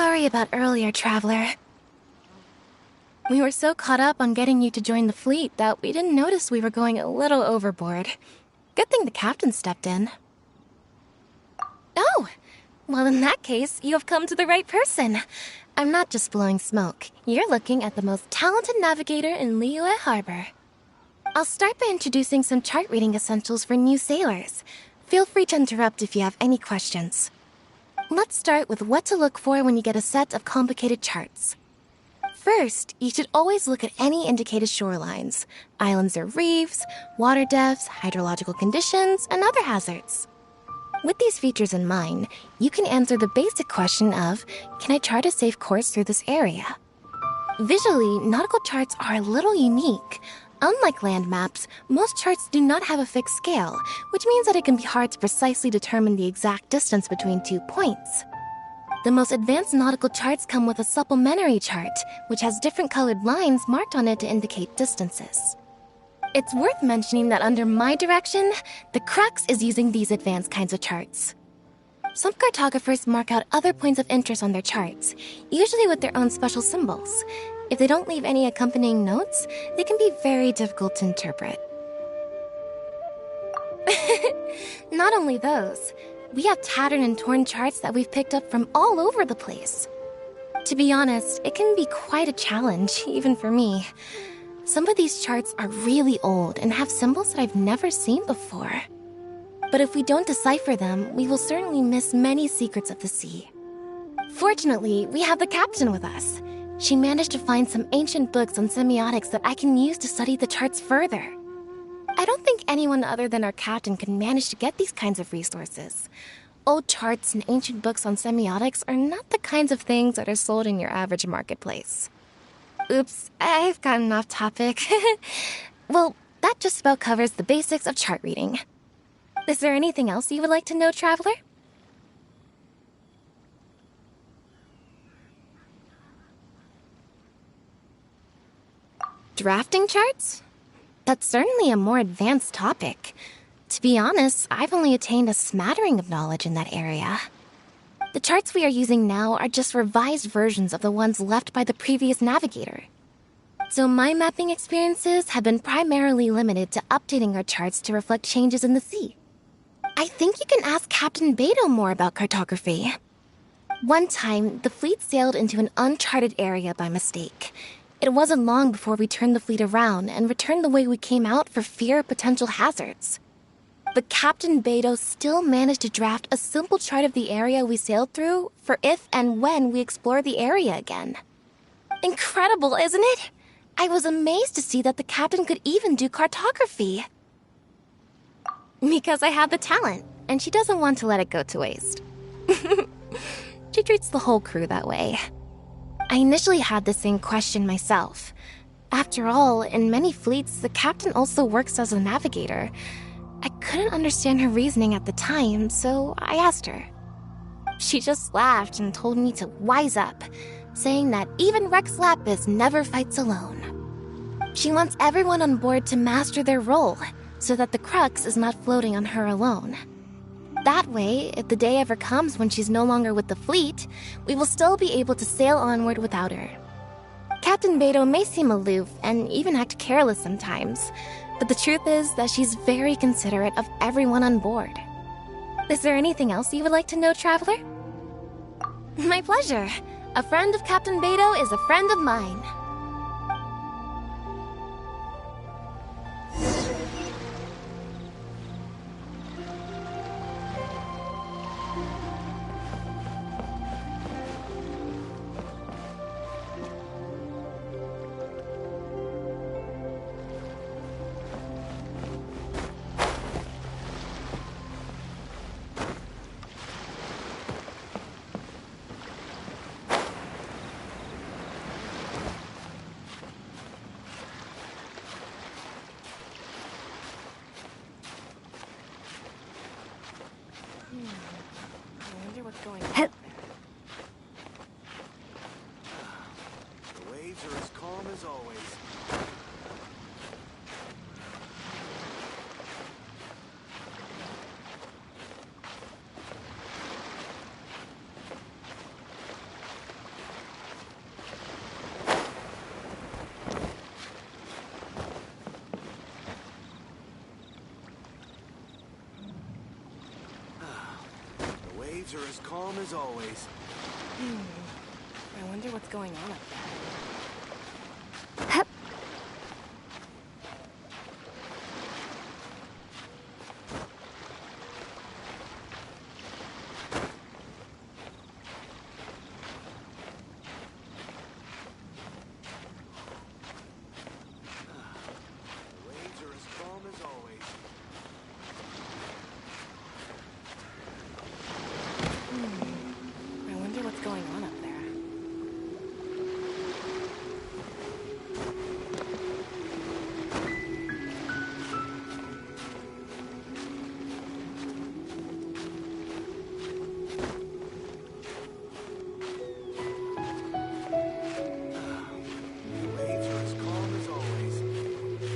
sorry about earlier, Traveler. We were so caught up on getting you to join the fleet that we didn't notice we were going a little overboard. Good thing the captain stepped in. Oh! Well, in that case, you have come to the right person. I'm not just blowing smoke. You're looking at the most talented navigator in Liyue Harbor. I'll start by introducing some chart reading essentials for new sailors. Feel free to interrupt if you have any questions. Let's start with what to look for when you get a set of complicated charts. First, you should always look at any indicated shorelines, islands or reefs, water depths, hydrological conditions, and other hazards. With these features in mind, you can answer the basic question of, can I chart a safe course through this area? Visually, nautical charts are a little unique. Unlike land maps, most charts do not have a fixed scale, which means that it can be hard to precisely determine the exact distance between 2 points. The most advanced nautical charts come with a supplementary chart, which has different colored lines marked on it to indicate distances. It's worth mentioning that under my direction, the crux is using these advanced kinds of charts. Some cartographers mark out other points of interest on their charts, usually with their own special symbols. If they don't leave any accompanying notes, they can be very difficult to interpret. Not only those, we have tattered and torn charts that we've picked up from all over the place. To be honest, it can be quite a challenge, even for me. Some of these charts are really old and have symbols that I've never seen before. But if we don't decipher them, we will certainly miss many secrets of the sea. Fortunately, we have the captain with us. She managed to find some ancient books on semiotics that I can use to study the charts further. I don't think anyone other than our captain could manage to get these kinds of resources. Old charts and ancient books on semiotics are not the kinds of things that are sold in your average marketplace. Oops, I've gotten off topic. Well, that just about covers the basics of chart reading. Is there anything else you would like to know, Traveler? Drafting charts? That's certainly a more advanced topic. To be honest, I've only attained a smattering of knowledge in that area. The charts we are using now are just revised versions of the ones left by the previous navigator. So my mapping experiences have been primarily limited to updating our charts to reflect changes in the sea. I think you can ask Captain Beidou more about cartography. One time, the fleet sailed into an uncharted area by mistake. It wasn't long before we turned the fleet around and returned the way we came out for fear of potential hazards. But Captain Beidou still managed to draft a simple chart of the area we sailed through for if and when we explore the area again. Incredible, isn't it? I was amazed to see that the captain could even do cartography. Because I have the talent, and she doesn't want to let it go to waste. She treats the whole crew that way. I initially had the same question myself. After all, in many fleets, the captain also works as a navigator. I couldn't understand her reasoning at the time, so I asked her. She just laughed and told me to wise up, saying that even Rex Lapis never fights alone. She wants everyone on board to master their role, so that the crux is not floating on her alone. That way, if the day ever comes when she's no longer with the fleet, we will still be able to sail onward without her. Captain Beidou may seem aloof and even act careless sometimes, but the truth is that she's very considerate of everyone on board. Is there anything else you would like to know, Traveler? My pleasure. A friend of Captain Beidou is a friend of mine. The waves are as calm as always. waves are as calm as always. I wonder what's going on up there. Waves are as calm as always. I wonder what's going on up there. Waves are as calm as always. What's going on?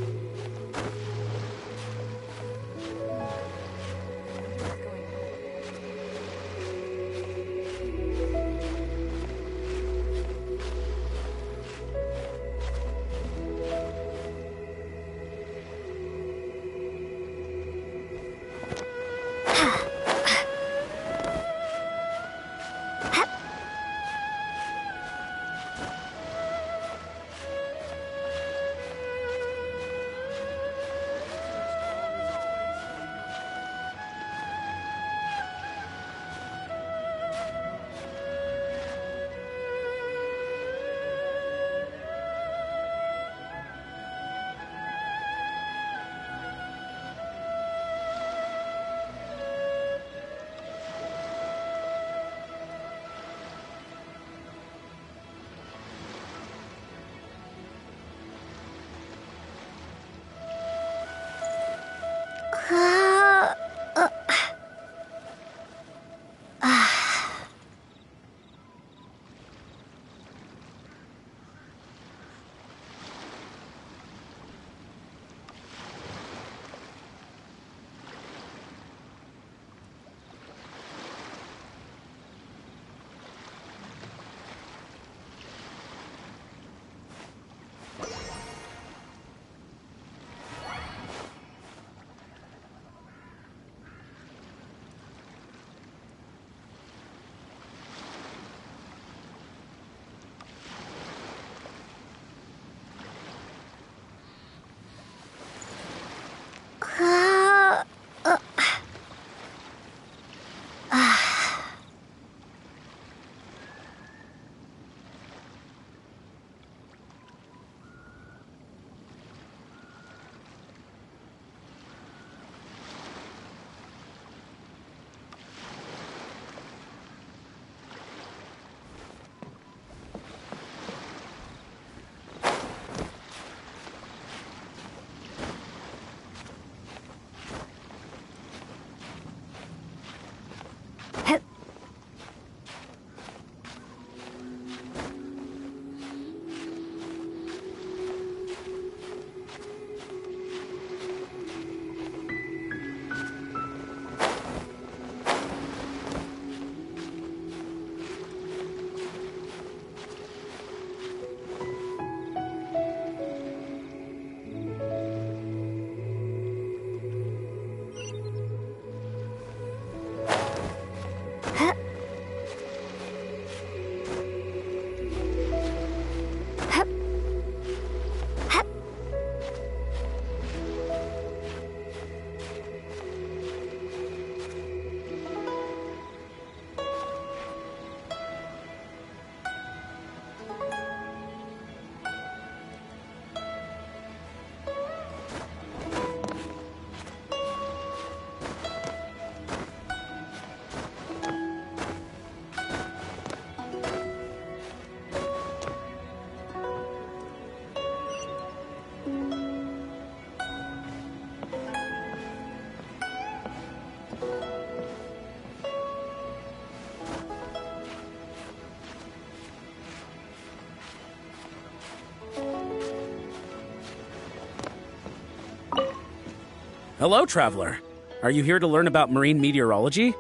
Hello, traveler. Are you here to learn about marine meteorology?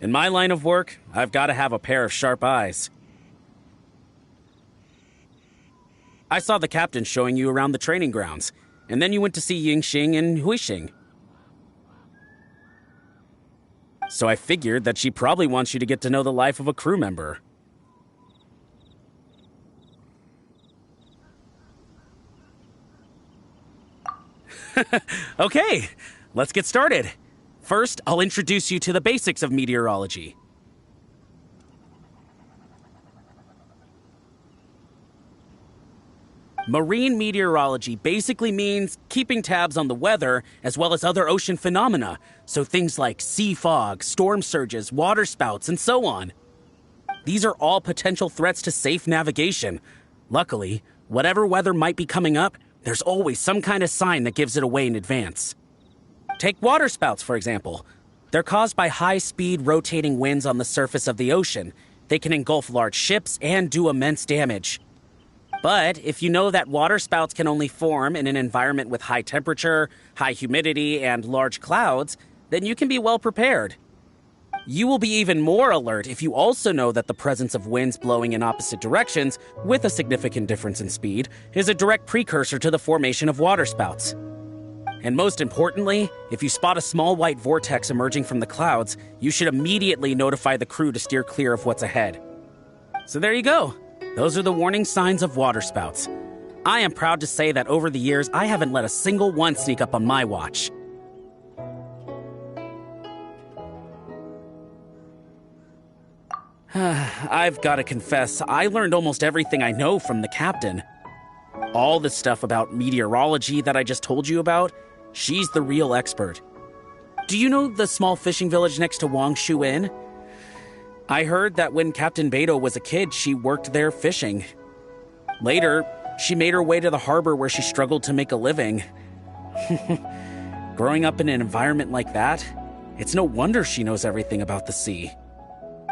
In my line of work, I've got to have a pair of sharp eyes. I saw the captain showing you around the training grounds, and then you went to see Yingxing and Huixing. So I figured that she probably wants you to get to know the life of a crew member. Okay, let's get started. First, I'll introduce you to the basics of meteorology. Marine meteorology basically means keeping tabs on the weather as well as other ocean phenomena, so things like sea fog, storm surges, water spouts, and so on. These are all potential threats to safe navigation. Luckily, whatever weather might be coming up, there's always some kind of sign that gives it away in advance. Take water spouts, for example. They're caused by high-speed rotating winds on the surface of the ocean. They can engulf large ships and do immense damage. But if you know that water spouts can only form in an environment with high temperature, high humidity, and large clouds, then you can be well prepared. You will be even more alert if you also know that the presence of winds blowing in opposite directions, with a significant difference in speed, is a direct precursor to the formation of waterspouts. And most importantly, if you spot a small white vortex emerging from the clouds, you should immediately notify the crew to steer clear of what's ahead. So there you go. Those are the warning signs of waterspouts. I am proud to say that over the years, I haven't let a single one sneak up on my watch. I've got to confess, I learned almost everything I know from the captain. All the stuff about meteorology that I just told you about, she's the real expert. Do you know the small fishing village next to Wangshu Inn? I heard that when Captain Beidou was a kid, she worked there fishing. Later, she made her way to the harbor where she struggled to make a living. Growing up in an environment like that, it's no wonder she knows everything about the sea.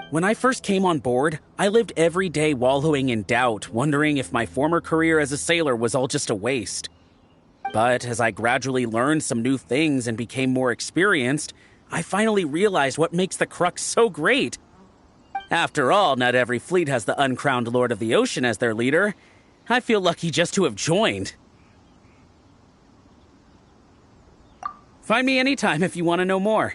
When I first came on board, I lived every day wallowing in doubt, wondering if my former career as a sailor was all just a waste. But as I gradually learned some new things and became more experienced, I finally realized what makes the Crux so great. After all, not every fleet has the uncrowned Lord of the Ocean as their leader. I feel lucky just to have joined. Find me anytime if you want to know more.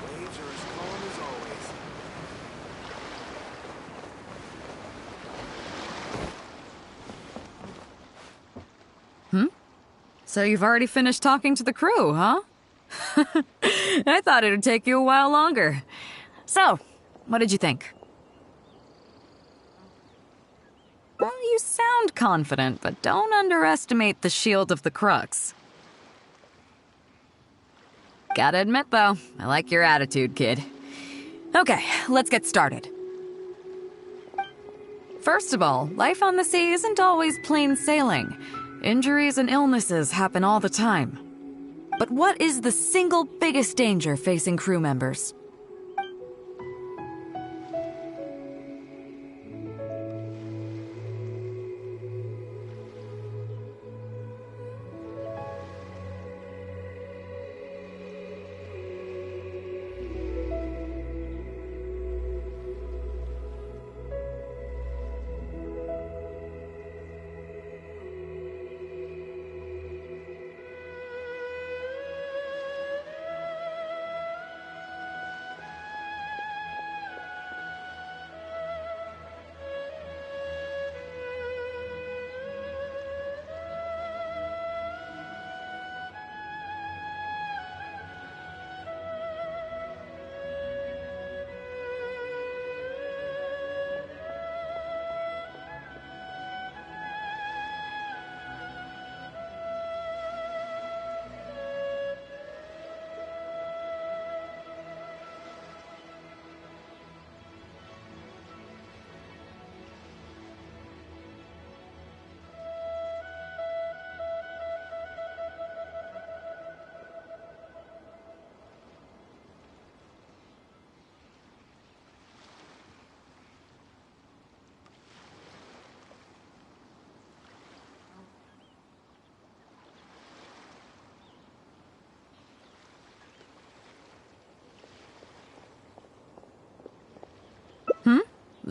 Waves are as calm as always. So you've already finished talking to the crew, huh? I thought it would take you a while longer. So, what did you think? Well, you sound confident, but don't underestimate the shield of the Crux. Gotta admit, though, I like your attitude, kid. Okay, let's get started. First of all, life on the sea isn't always plain sailing. Injuries and illnesses happen all the time. But what is the single biggest danger facing crew members?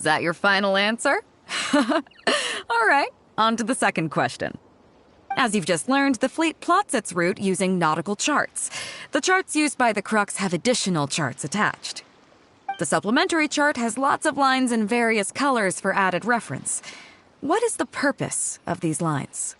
Is that your final answer? All right, on to the second question. As you've just learned, the fleet plots its route using nautical charts. The charts used by the Crux have additional charts attached. The supplementary chart has lots of lines in various colors for added reference. What is the purpose of these lines?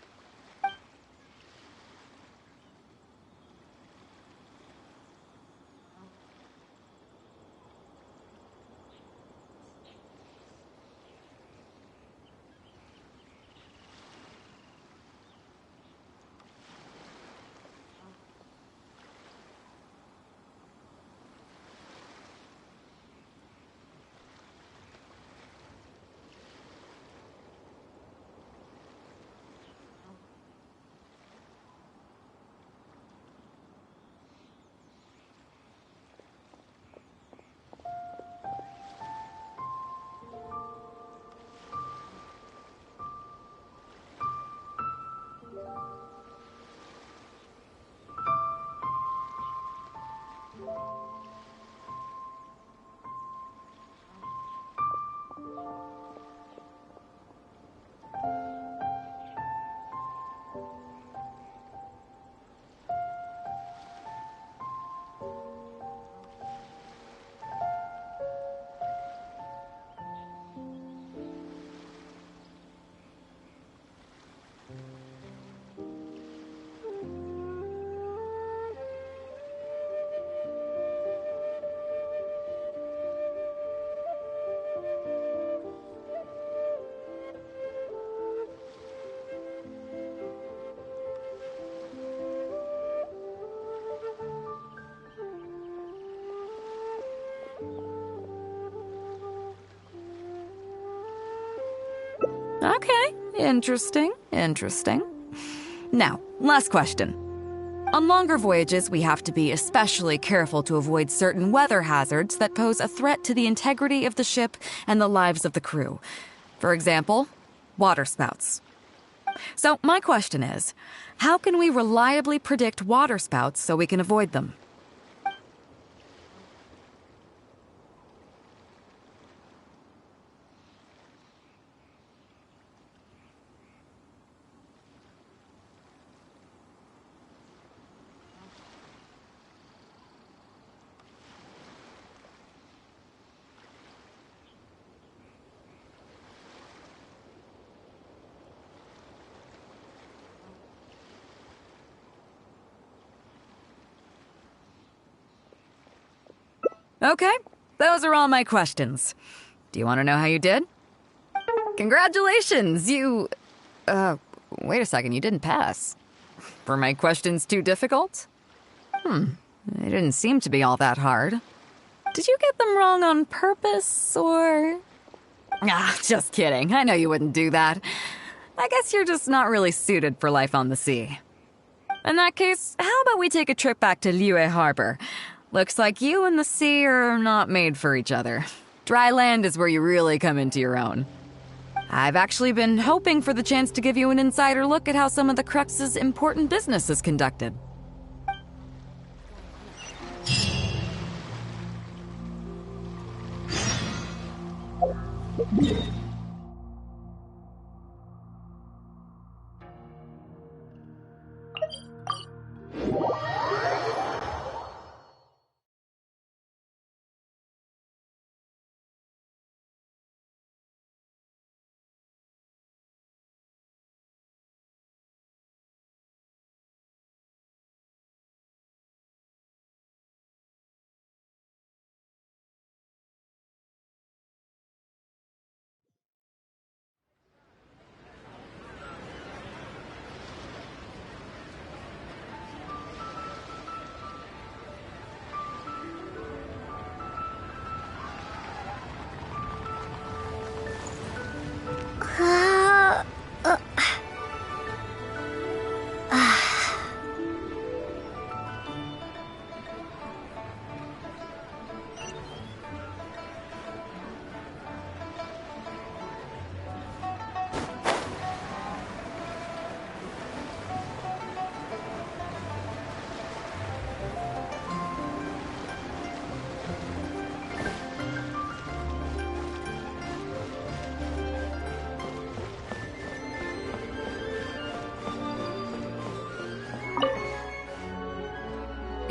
Okay, interesting. Now, last question. On longer voyages, we have to be especially careful to avoid certain weather hazards that pose a threat to the integrity of the ship and the lives of the crew. For example, waterspouts. So my question is, how can we reliably predict waterspouts so we can avoid them? Okay, those are all my questions. Do you want to know how you did? Congratulations, wait a second, you didn't pass. Were my questions too difficult? They didn't seem to be all that hard. Did you get them wrong on purpose, or...? Just kidding. I know you wouldn't do that. I guess you're just not really suited for life on the sea. In that case, how about we take a trip back to Liyue Harbor? Looks like you and the sea are not made for each other. Dry land is where you really come into your own. I've actually been hoping for the chance to give you an insider look at how some of the Crux's important business is conducted.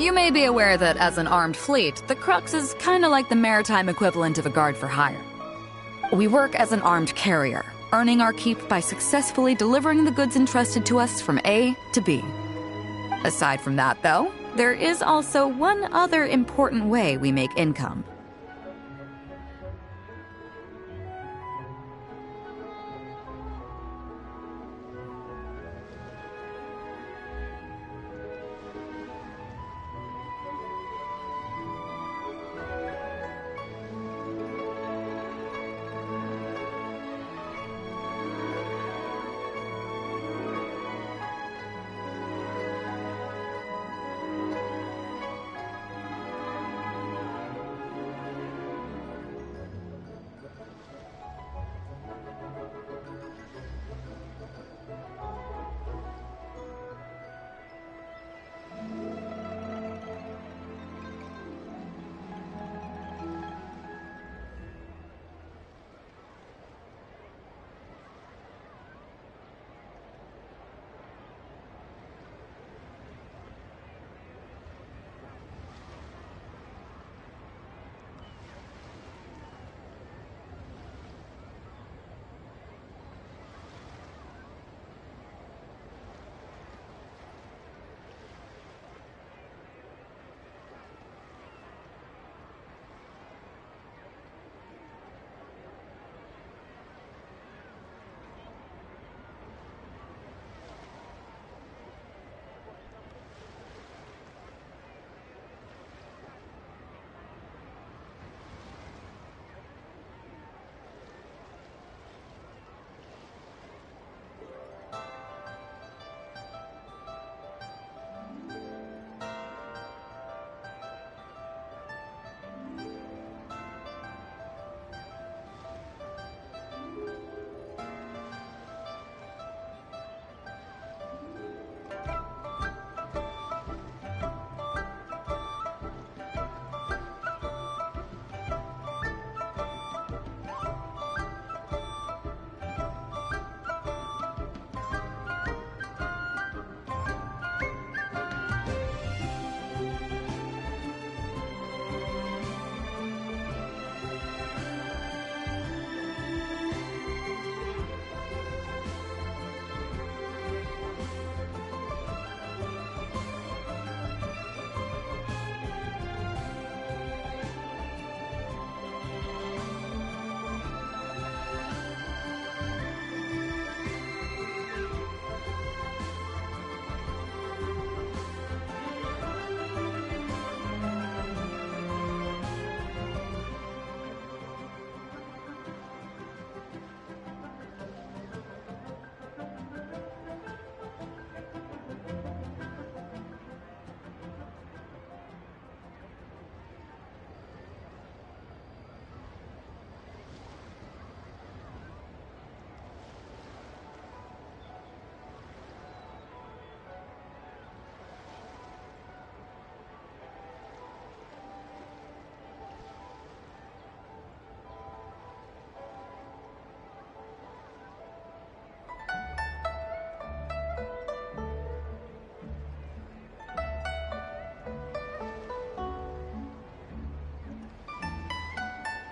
You may be aware that as an armed fleet, the Crux is kinda like the maritime equivalent of a guard for hire. We work as an armed carrier, earning our keep by successfully delivering the goods entrusted to us from A to B. Aside from that, though, there is also one other important way we make income.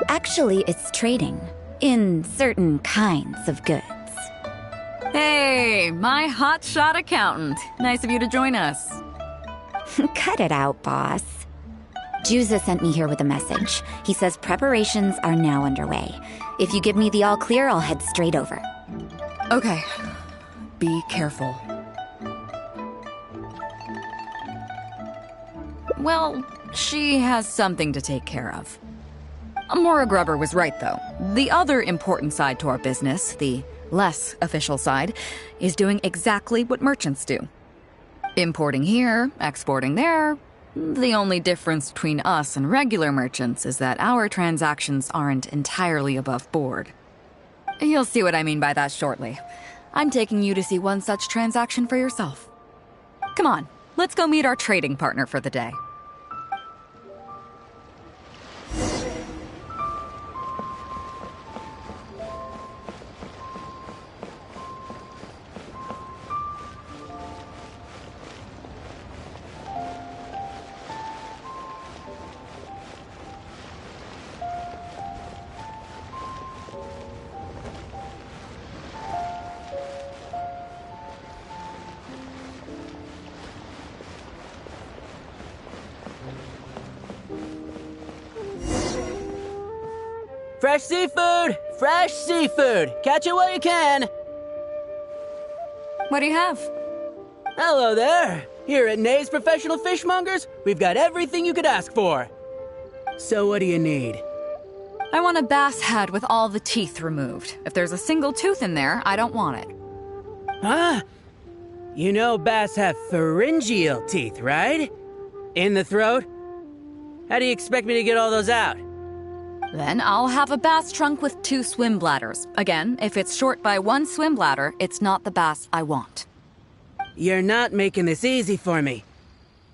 Actually, it's trading in certain kinds of goods. Hey, my hotshot accountant. Nice of you to join us. Cut it out, boss. Juza sent me here with a message. He says preparations are now underway. If you give me the all clear, I'll head straight over. Okay. Be careful. Well, she has something to take care of. Maura Grubber was right, though. The other important side to our business, the less official side, is doing exactly what merchants do. Importing here, exporting there. The only difference between us and regular merchants is that our transactions aren't entirely above board. You'll see what I mean by that shortly. I'm taking you to see one such transaction for yourself. Come on, let's go meet our trading partner for the day. Fresh seafood! Fresh seafood! Catch it while you can! What do you have? Hello there! Here at Nay's Professional Fishmongers, we've got everything you could ask for. So what do you need? I want a bass head with all the teeth removed. If there's a single tooth in there, I don't want it. Huh? You know bass have pharyngeal teeth, right? In the throat? How do you expect me to get all those out? Then I'll have a bass trunk with 2 swim bladders. Again, if it's short by 1 swim bladder, it's not the bass I want. You're not making this easy for me.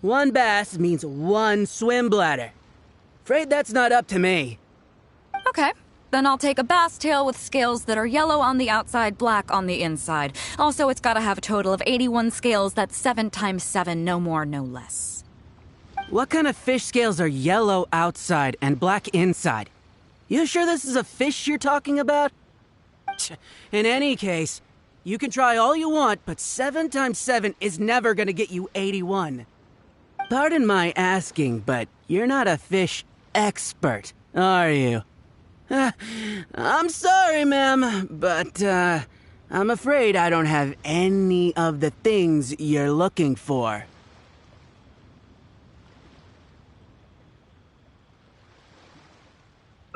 1 bass means 1 swim bladder. Afraid that's not up to me. Okay. Then I'll take a bass tail with scales that are yellow on the outside, black on the inside. Also, it's gotta have a total of 81 scales. That's 7 times 7, no more, no less. What kind of fish scales are yellow outside and black inside? You sure this is a fish you're talking about? In any case, you can try all you want, but 7 times 7 is never gonna get you 81. Pardon my asking, but you're not a fish expert, are you? I'm sorry, ma'am, but I'm afraid I don't have any of the things you're looking for.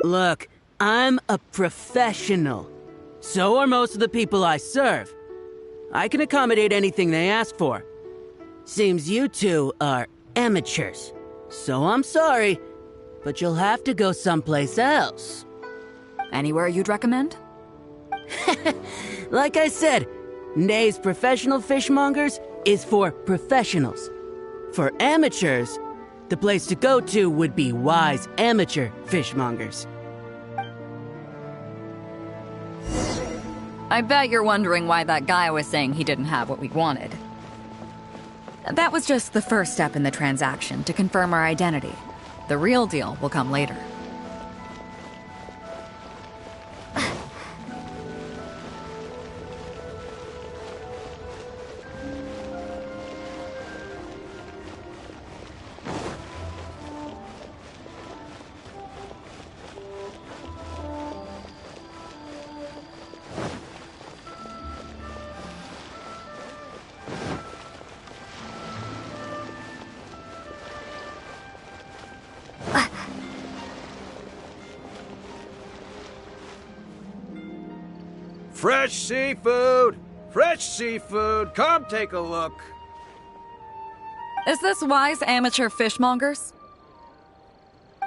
Look, I'm a professional. So are most of the people I serve. I can accommodate anything they ask for. Seems you two are amateurs. So I'm sorry, but you'll have to go someplace else. Anywhere you'd recommend? Like I said, Nay's Professional Fishmongers is for professionals. For amateurs, the place to go to would be Wise Amateur Fishmongers. I bet you're wondering why that guy was saying he didn't have what we wanted. That was just the first step in the transaction to confirm our identity. The real deal will come later. Fresh seafood! Fresh seafood! Come take a look. Is this Wise Amateur Fishmongers?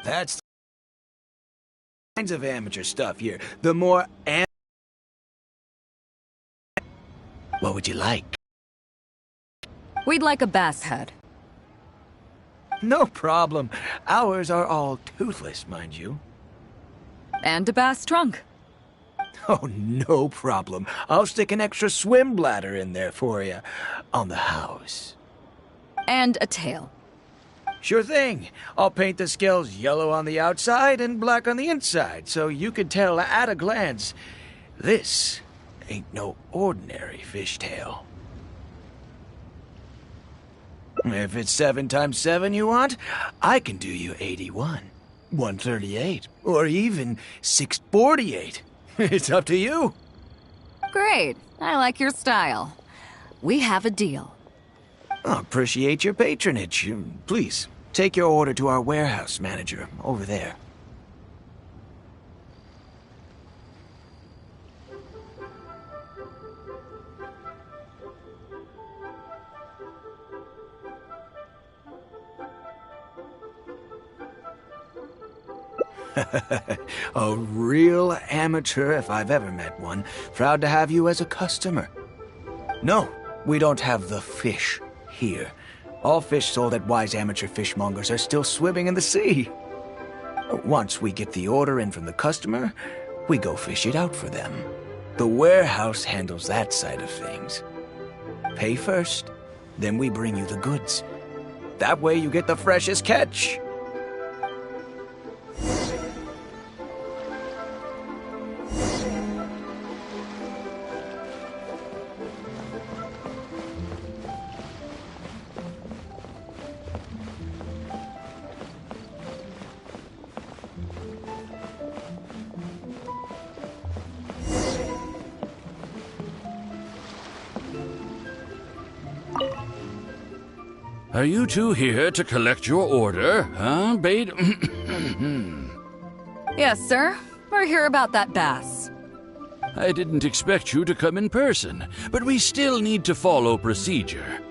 That's kinds of amateur stuff here. The more What would you like? We'd like a bass head. No problem. Ours are all toothless, mind you. And a bass trunk. Oh, no problem. I'll stick an extra swim bladder in there for you. On the house. And a tail. Sure thing. I'll paint the scales yellow on the outside and black on the inside, so you can tell at a glance, this ain't no ordinary fishtail. If it's 7 times 7 you want, I can do you 81, 138, or even 648. It's up to you. Great. I like your style. We have a deal. I appreciate your patronage. Please, take your order to our warehouse manager over there. A real amateur if I've ever met one. Proud to have you as a customer. No, we don't have the fish here. All fish sold at Wise Amateur Fishmongers are still swimming in the sea. Once we get the order in from the customer, we go fish it out for them. The warehouse handles that side of things. Pay first, then we bring you the goods. That way you get the freshest catch. Are you two here to collect your order, huh, beidou? Yes, sir. We're here about that bass. I didn't expect you to come in person, but we still need to follow procedure.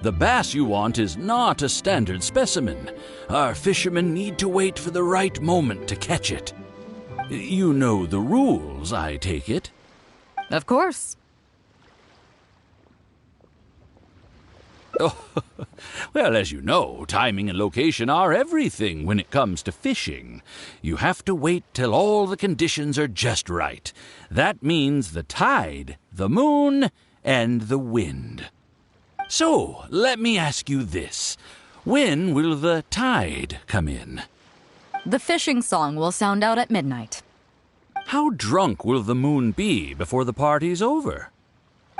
The bass you want is not a standard specimen. Our fishermen need to wait for the right moment to catch it. You know the rules, I take it? Of course. Oh, well, as you know, timing and location are everything when it comes to fishing. You have to wait till all the conditions are just right. That means the tide, the moon, and the wind. So, let me ask you this. When will the tide come in? The fishing song will sound out at midnight. How drunk will the moon be before the party's over?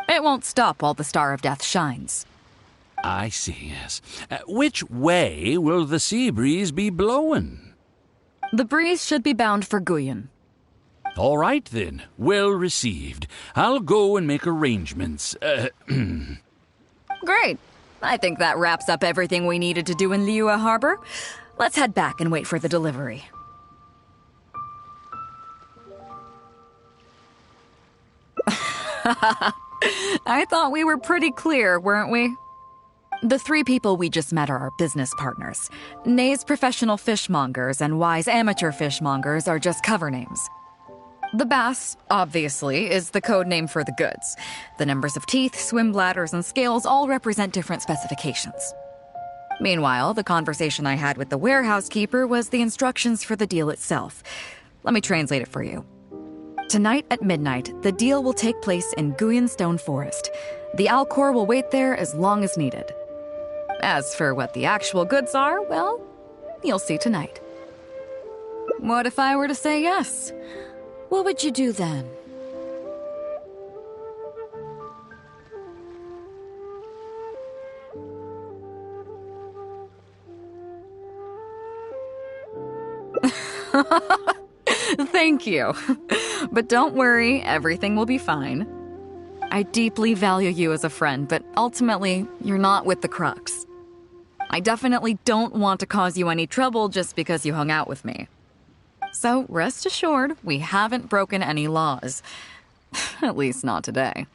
It won't stop while the Star of Death shines. I see, yes. Which way will the sea breeze be blowing? The breeze should be bound for Guyan. All right, then. Well received. I'll go and make arrangements. Great. I think that wraps up everything we needed to do in Liyue Harbor. Let's head back and wait for the delivery. I thought we were pretty clear, weren't we? The three people we just met are our business partners. Nay's professional fishmongers and Y's amateur fishmongers are just cover names. The bass, obviously, is the code name for the goods. The numbers of teeth, swim bladders, and scales all represent different specifications. Meanwhile, the conversation I had with the warehouse keeper was the instructions for the deal itself. Let me translate it for you. Tonight at midnight, the deal will take place in Guyan Stone Forest. The Alcor will wait there as long as needed. As for what the actual goods are, well, you'll see tonight. What if I were to say yes? What would you do then? Thank you. But don't worry, everything will be fine. I deeply value you as a friend, but ultimately, you're not with the Crux. I definitely don't want to cause you any trouble just because you hung out with me. So rest assured, we haven't broken any laws. At least not today.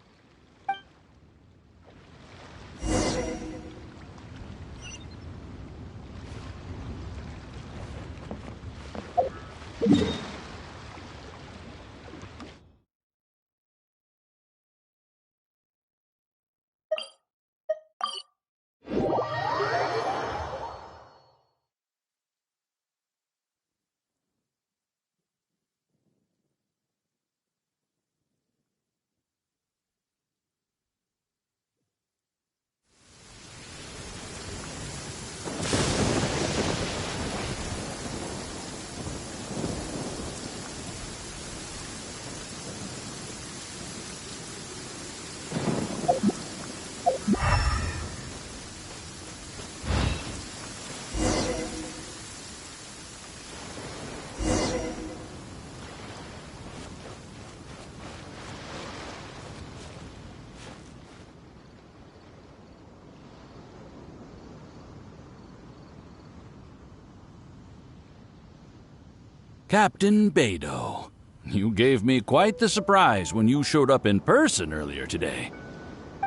Captain Beidou, you gave me quite the surprise when you showed up in person earlier today.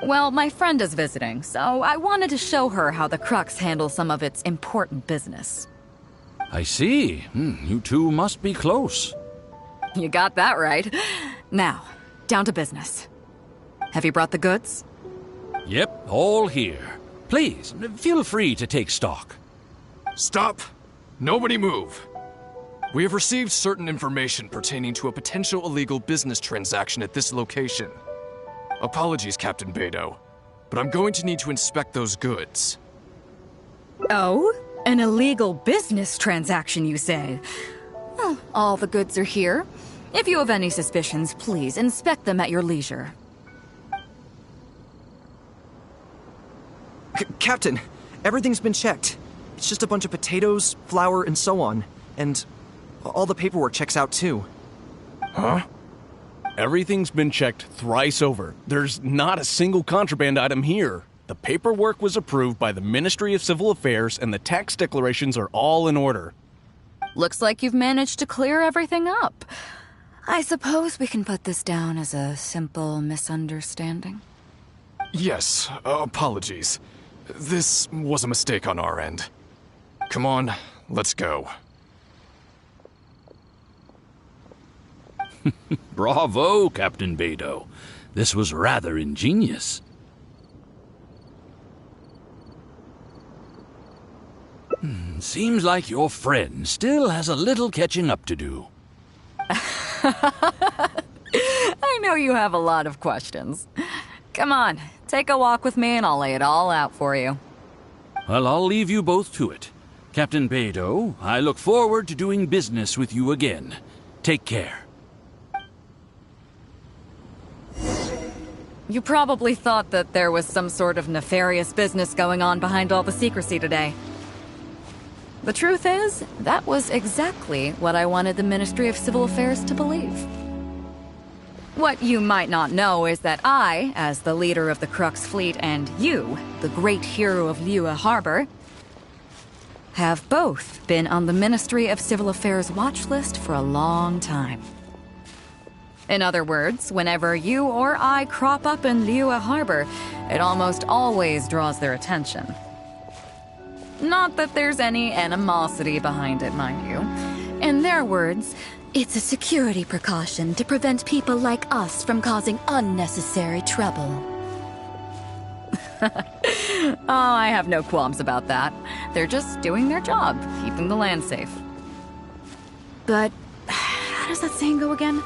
Well, my friend is visiting, so I wanted to show her how the Crux handles some of its important business. I see. You two must be close. You got that right. Now, down to business. Have you brought the goods? Yep, all here. Please, feel free to take stock. Stop! Nobody move! We have received certain information pertaining to a potential illegal business transaction at this location. Apologies, Captain Beidou, but I'm going to need to inspect those goods. Oh? An illegal business transaction, you say? Well, all the goods are here. If you have any suspicions, please inspect them at your leisure. Captain, everything's been checked. It's just a bunch of potatoes, flour, and so on. And all the paperwork checks out too. Huh? Everything's been checked thrice over. There's not a single contraband item here. The paperwork was approved by the Ministry of Civil Affairs and the tax declarations are all in order. Looks like you've managed to clear everything up. I suppose we can put this down as a simple misunderstanding. Yes, apologies. This was a mistake on our end. Come on, let's go. Bravo, Captain Beidou. This was rather ingenious. Seems like your friend still has a little catching up to do. I know you have a lot of questions. Come on, take a walk with me and I'll lay it all out for you. Well, I'll leave you both to it. Captain Beidou, I look forward to doing business with you again. Take care. You probably thought that there was some sort of nefarious business going on behind all the secrecy today. The truth is, that was exactly what I wanted the Ministry of Civil Affairs to believe. What you might not know is that I, as the leader of the Crux Fleet, and you, the great hero of Liyue Harbor, have both been on the Ministry of Civil Affairs watch list for a long time. In other words, whenever you or I crop up in Liyue Harbor, it almost always draws their attention. Not that there's any animosity behind it, mind you. In their words, It's a security precaution to prevent people like us from causing unnecessary trouble. oh, I have no qualms about that. They're just doing their job, keeping the land safe. But how does that saying go again?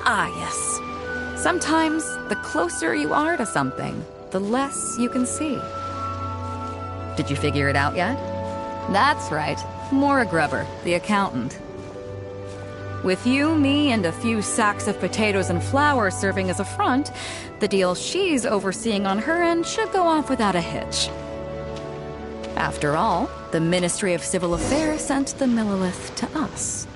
Ah, yes. Sometimes the closer you are to something, the less you can see. Did you figure it out yet? That's right. Maura Grubber, the accountant. With you, me, and a few sacks of potatoes and flour serving as a front, the deal she's overseeing on her end should go off without a hitch. After all, the Ministry of Civil Affairs sent the Millilith to us.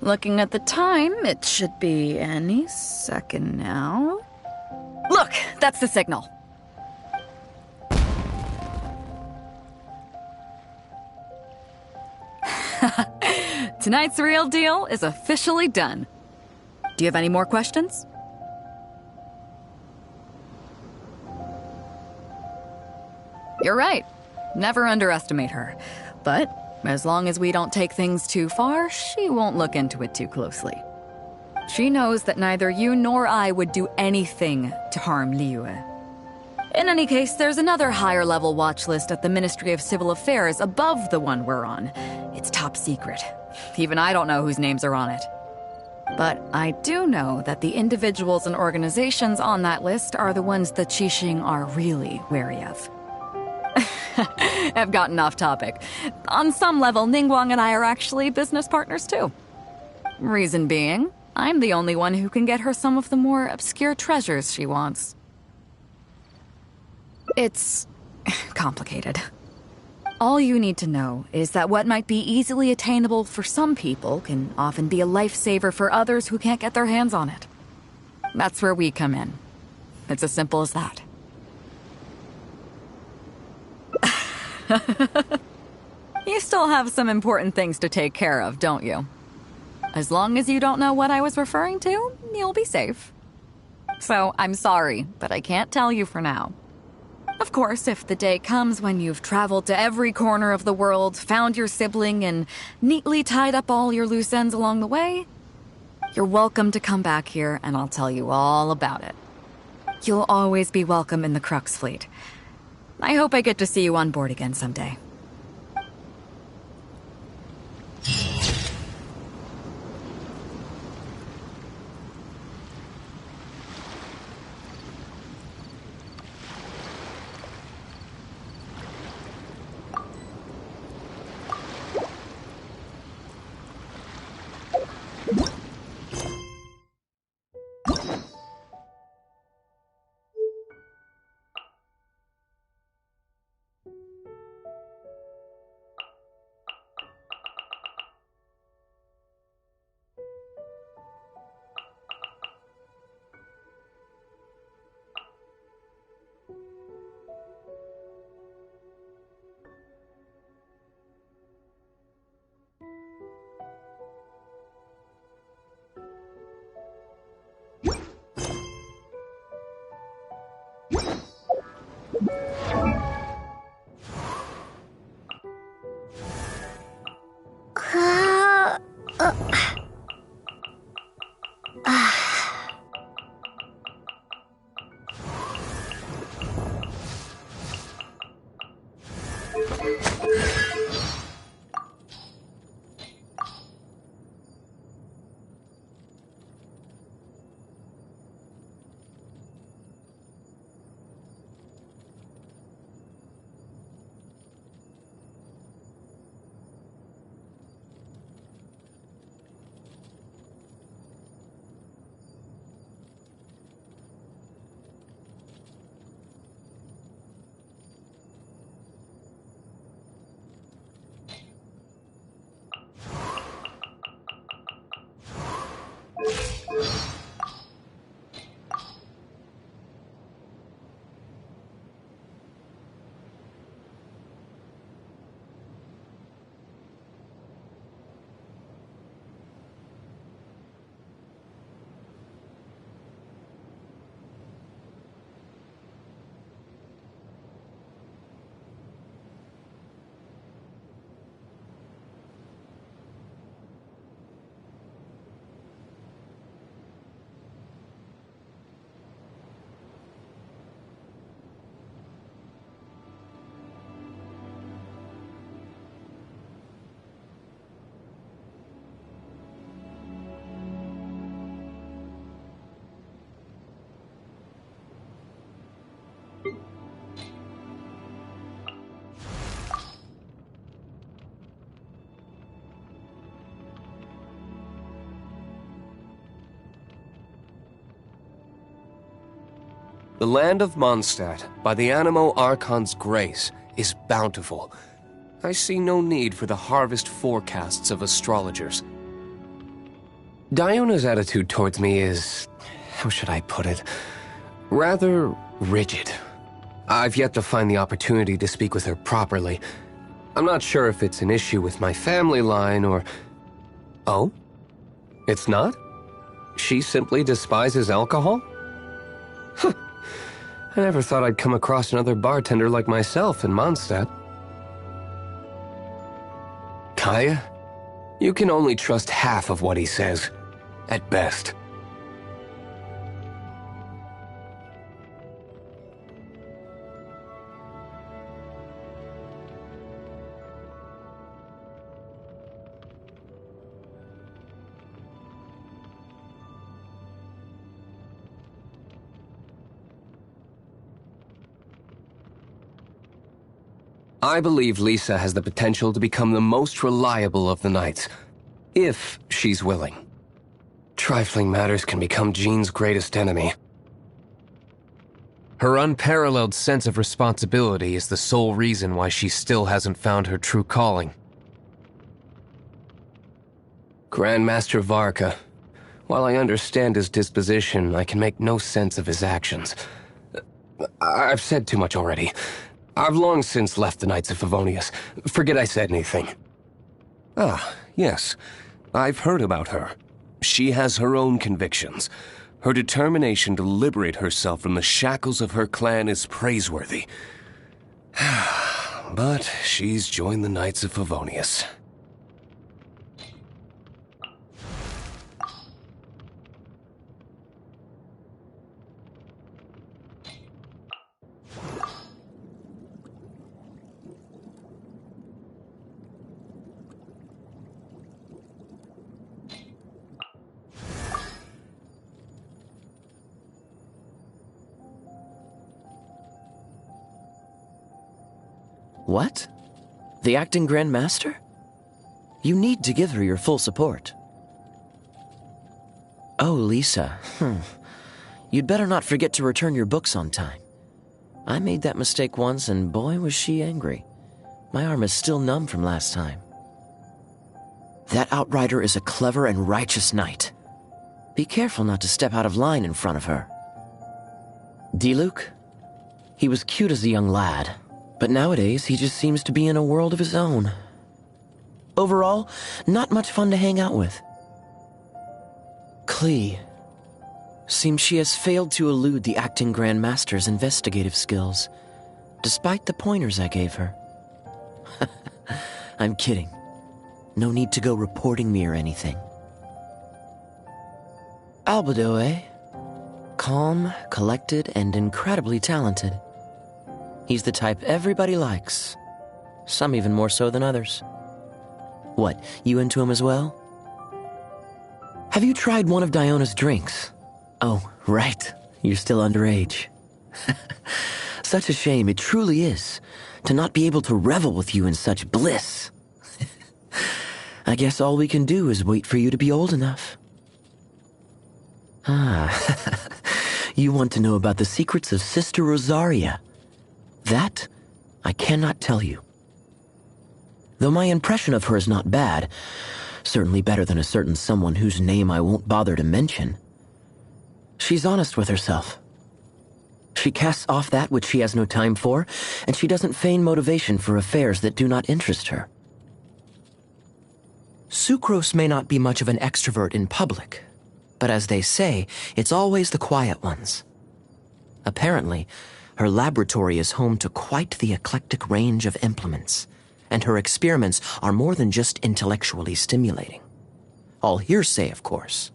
Looking at the time, it should be any second now. Look, that's the signal. Tonight's real deal is officially done. Do you have any more questions? You're right. Never underestimate her. But as long as we don't take things too far, she won't look into it too closely. She knows that neither you nor I would do anything to harm Liyue. In any case, there's another higher-level watch list at the Ministry of Civil Affairs above the one we're on. It's top secret. Even I don't know whose names are on it. But I do know that the individuals and organizations on that list are the ones the Qixing are really wary of. I've gotten off topic. On some level, Ningguang and I are actually business partners too. Reason being, I'm the only one who can get her some of the more obscure treasures she wants. It's complicated. All you need to know is that what might be easily attainable for some people can often be a lifesaver for others who can't get their hands on it. That's where we come in. It's as simple as that. You still have some important things to take care of, don't you? As long as you don't know what I was referring to, you'll be safe. So, I'm sorry, but I can't tell you for now. Of course, if the day comes when you've traveled to every corner of the world, found your sibling, and neatly tied up all your loose ends along the way, you're welcome to come back here and I'll tell you all about it. You'll always be welcome in the Crux fleet. I hope I get to see you on board again someday. The land of Mondstadt, by the Animo Archon's grace, is bountiful. I see no need for the harvest forecasts of astrologers. Diona's attitude towards me is, how should I put it, rather rigid. I've yet to find the opportunity to speak with her properly. I'm not sure if it's an issue with my family line or... Oh? It's not? She simply despises alcohol? Huh. I never thought I'd come across another bartender like myself in Mondstadt. Kaya, you can only trust half of what he says, at best. I believe Lisa has the potential to become the most reliable of the knights, if she's willing. Trifling matters can become Jean's greatest enemy. Her unparalleled sense of responsibility is the sole reason why she still hasn't found her true calling. Grandmaster Varka. While I understand his disposition, I can make no sense of his actions. I've said too much already. I've long since left the Knights of Favonius. Forget I said anything. Ah, yes. I've heard about her. She has her own convictions. Her determination to liberate herself from the shackles of her clan is praiseworthy. But she's joined the Knights of Favonius. What? The acting Grand Master? You need to give her your full support. Oh, Lisa. You'd better not forget to return your books on time. I made that mistake once, and boy, was she angry. My arm is still numb from last time. That outrider is a clever and righteous knight. Be careful not to step out of line in front of her. Diluc? He was cute as a young lad, but nowadays he just seems to be in a world of his own. Overall, not much fun to hang out with. Klee. Seems she has failed to elude the acting Grand Master's investigative skills, despite the pointers I gave her. I'm kidding. No need to go reporting me or anything. Albedo, eh? Calm, collected, and incredibly talented. He's the type everybody likes. Some even more so than others. What, you into him as well? Have you tried one of Diona's drinks? Oh, right. You're still underage. Such a shame, it truly is, to not be able to revel with you in such bliss. I guess all we can do is wait for you to be old enough. You want to know about the secrets of Sister Rosaria. That, I cannot tell you. Though my impression of her is not bad, certainly better than a certain someone whose name I won't bother to mention. She's honest with herself. She casts off that which she has no time for, and she doesn't feign motivation for affairs that do not interest her. Sucrose may not be much of an extrovert in public, but as they say, it's always the quiet ones. Apparently, her laboratory is home to quite the eclectic range of implements, and her experiments are more than just intellectually stimulating. All hearsay, of course.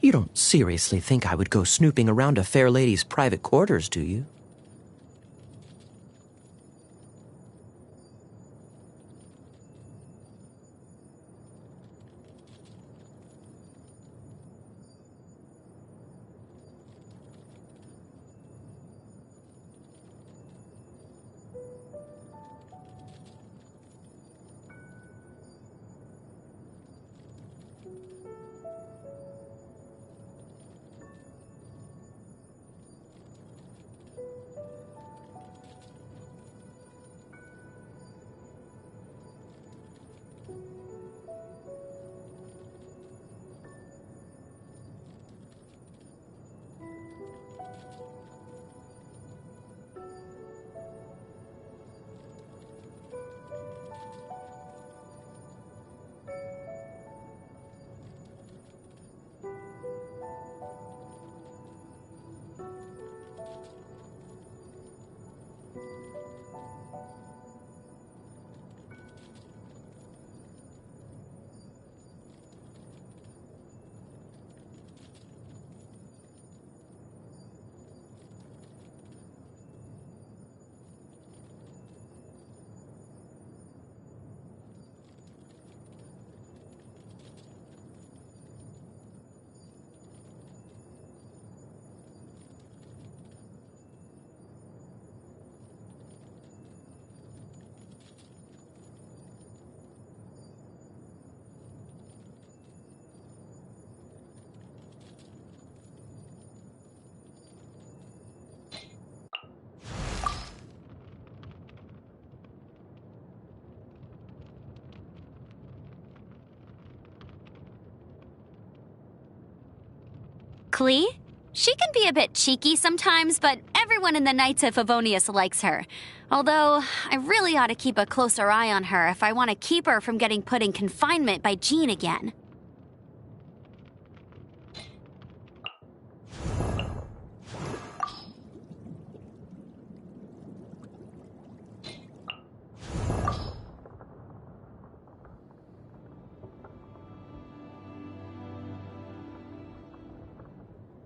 You don't seriously think I would go snooping around a fair lady's private quarters, do you? Klee? She can be a bit cheeky sometimes, but everyone in the Knights of Favonius likes her. Although, I really ought to keep a closer eye on her if I want to keep her from getting put in confinement by Jean again.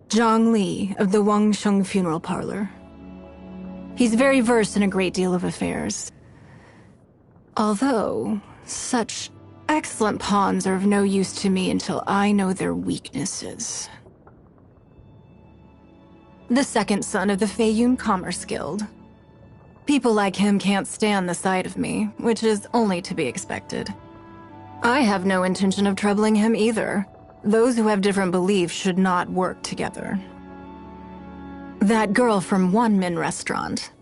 Zhang Li of the Wangsheng Funeral Parlor. He's very versed in a great deal of affairs. Although, such excellent pawns are of no use to me until I know their weaknesses. The second son of the Feiyun Commerce Guild. People like him can't stand the sight of me, which is only to be expected. I have no intention of troubling him either. Those who have different beliefs should not work together. That girl from One Min Restaurant.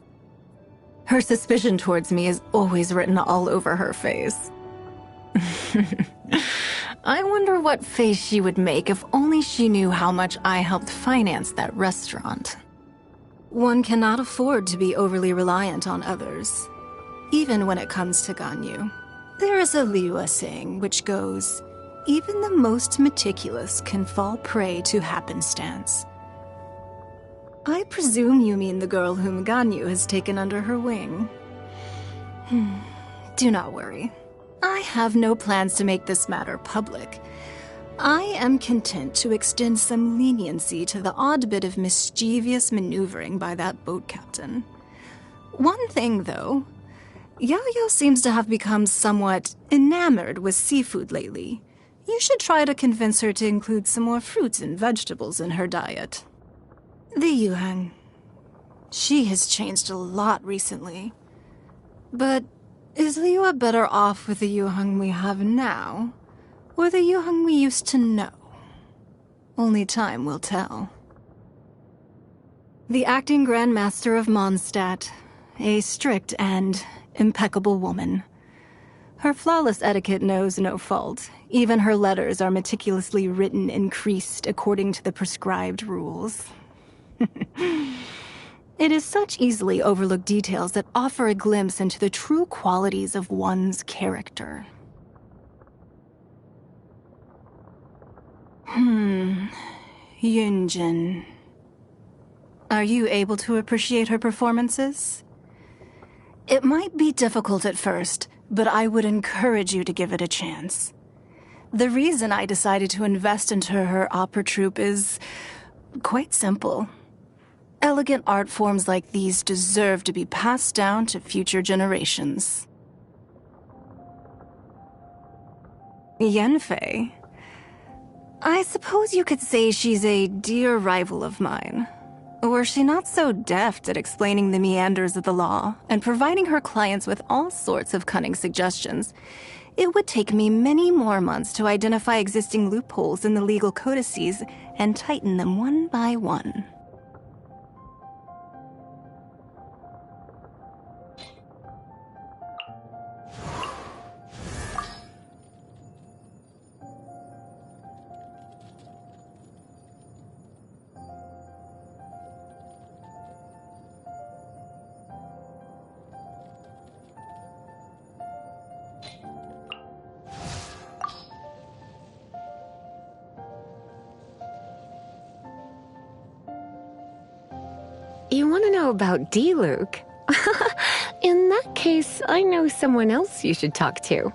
Her suspicion towards me is always written all over her face. I wonder what face she would make if only she knew how much I helped finance that restaurant. One cannot afford to be overly reliant on others, even when it comes to Ganyu. There is a Liyue saying which goes, even the most meticulous can fall prey to happenstance. I presume you mean the girl whom Ganyu has taken under her wing. Do not worry. I have no plans to make this matter public. I am content to extend some leniency to the odd bit of mischievous maneuvering by that boat captain. One thing, though. Yao-Yao seems to have become somewhat enamored with seafood lately. You should try to convince her to include some more fruits and vegetables in her diet. The Yuhang. She has changed a lot recently. But is Liyue better off with the Yuhang we have now, or the Yuhang we used to know? Only time will tell. The acting Grand Master of Mondstadt, a strict and impeccable woman. Her flawless etiquette knows no fault. Even her letters are meticulously written and creased according to the prescribed rules. It is such easily overlooked details that offer a glimpse into the true qualities of one's character. Yunjin. Are you able to appreciate her performances? It might be difficult at first, but I would encourage you to give it a chance. The reason I decided to invest into her opera troupe is quite simple. Elegant art forms like these deserve to be passed down to future generations. Yanfei. I suppose you could say she's a dear rival of mine. Were she not so deft at explaining the meanders of the law and providing her clients with all sorts of cunning suggestions, it would take me many more months to identify existing loopholes in the legal codices and tighten them one by one. You want to know about D-Luke? In that case, I know someone else you should talk to.